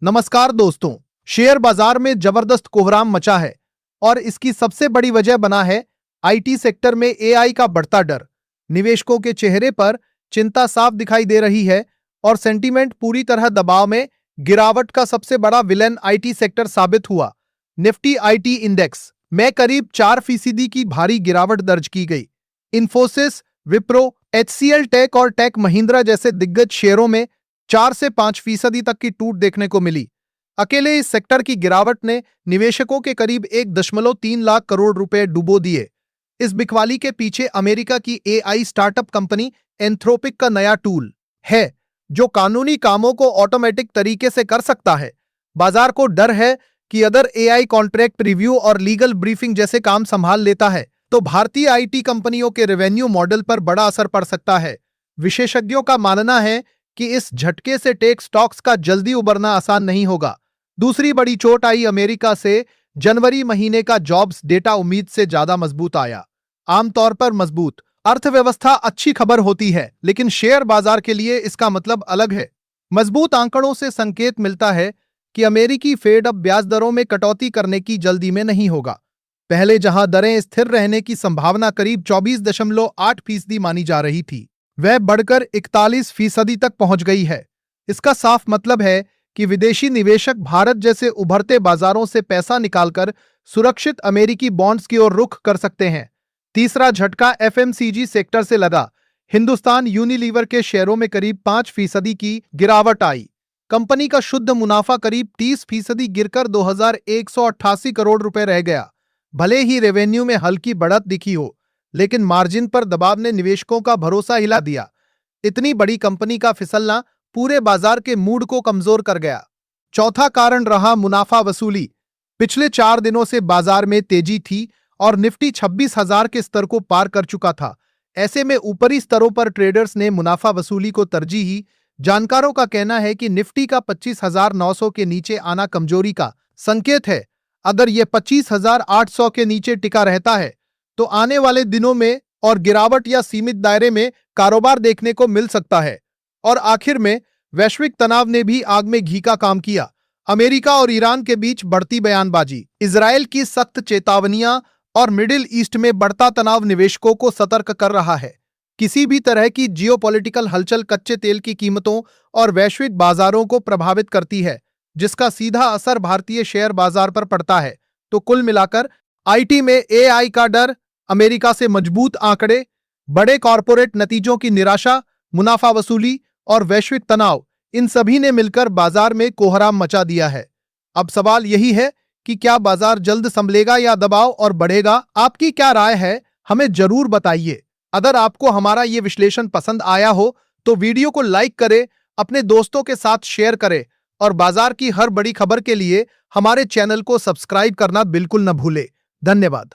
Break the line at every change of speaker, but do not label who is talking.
नमस्कार दोस्तों, शेयर बाजार में जबरदस्त कोहराम मचा है और इसकी सबसे बड़ी वजह बना है आईटी सेक्टर में एआई का बढ़ता डर। निवेशकों के चेहरे पर चिंता साफ दिखाई दे रही है और सेंटीमेंट पूरी तरह दबाव में। गिरावट का सबसे बड़ा विलेन आईटी सेक्टर साबित हुआ। निफ्टी आईटी इंडेक्स में करीब 4% की भारी गिरावट दर्ज की गई। इन्फोसिस, विप्रो, एचसीएल टेक और टेक महिंद्रा जैसे दिग्गज शेयरों में 4 से 5% तक की टूट देखने को मिली। अकेले इस सेक्टर की गिरावट ने निवेशकों के करीब 1.3 लाख करोड़ रुपए डुबो दिए। इस बिकवाली के पीछे अमेरिका की एआई स्टार्टअप कंपनी एंथ्रोपिक का नया टूल है, जो कानूनी कामों को ऑटोमेटिक तरीके से कर सकता है। बाजार को डर है कि अगर एआई कॉन्ट्रैक्ट रिव्यू और लीगल ब्रीफिंग जैसे काम संभाल लेता है तो भारतीय आईटी कंपनियों के रेवेन्यू मॉडल पर बड़ा असर पड़ सकता है। विशेषज्ञों का मानना है कि इस झटके से टेक स्टॉक्स का जल्दी उबरना आसान नहीं होगा। दूसरी बड़ी चोट आई अमेरिका से। जनवरी महीने का जॉब्स डेटा उम्मीद से ज्यादा मजबूत आया। आमतौर पर मजबूत अर्थव्यवस्था अच्छी खबर होती है, लेकिन शेयर बाजार के लिए इसका मतलब अलग है। मजबूत आंकड़ों से संकेत मिलता है कि अमेरिकी फेड अब ब्याज दरों में कटौती करने की जल्दी में नहीं होगा। पहले जहां दरें स्थिर रहने की संभावना करीब 24.8% मानी जा रही थी, वह बढ़कर 41% तक पहुंच गई है। इसका साफ मतलब है कि विदेशी निवेशक भारत जैसे उभरते बाजारों से पैसा निकालकर सुरक्षित अमेरिकी बॉन्ड्स की ओर रुख कर सकते हैं। तीसरा झटका एफएमसीजी सेक्टर से लगा। हिंदुस्तान यूनिलीवर के शेयरों में करीब 5% की गिरावट आई। कंपनी का शुद्ध मुनाफा करीब 30% गिरकर 2188 करोड़ रुपए रह गया। भले ही रेवेन्यू में हल्की बढ़त दिखी हो, लेकिन मार्जिन पर दबाव ने निवेशकों का भरोसा हिला दिया। इतनी बड़ी कंपनी का फिसलना पूरे बाजार के मूड को कमजोर कर गया। चौथा कारण रहा मुनाफा वसूली। पिछले 4 दिनों से बाजार में तेजी थी और निफ्टी 26,000 के स्तर को पार कर चुका था। ऐसे में ऊपरी स्तरों पर ट्रेडर्स ने मुनाफा वसूली को तरजीह ही। जानकारों का कहना है कि निफ्टी का 25,900 के नीचे आना कमजोरी का संकेत है। अगर यह 25,800 के नीचे टिका रहता है तो आने वाले दिनों में और गिरावट या सीमित दायरे में कारोबार देखने को मिल सकता है। और आखिर में वैश्विक तनाव ने भी आग में घी का काम किया। अमेरिका और ईरान के बीच बढ़ती बयानबाजी, इजरायल की सख्त चेतावनियां और मिडिल ईस्ट में बढ़ता तनाव निवेशकों को सतर्क कर रहा है। किसी भी तरह की जियोपॉलिटिकल हलचल कच्चे तेल की कीमतों और वैश्विक बाजारों को प्रभावित करती है, जिसका सीधा असर भारतीय शेयर बाजार पर पड़ता है। तो कुल मिलाकर आईटी में एआई का डर, अमेरिका से मजबूत आंकड़े, बड़े कॉरपोरेट नतीजों की निराशा, मुनाफा वसूली और वैश्विक तनाव, इन सभी ने मिलकर बाजार में कोहराम मचा दिया है। अब सवाल यही है कि क्या बाजार जल्द संभलेगा या दबाव और बढ़ेगा? आपकी क्या राय है, हमें जरूर बताइए। अगर आपको हमारा ये विश्लेषण पसंद आया हो तो वीडियो को लाइक करें, अपने दोस्तों के साथ शेयर करें और बाजार की हर बड़ी खबर के लिए हमारे चैनल को सब्सक्राइब करना बिल्कुल न भूलें। धन्यवाद।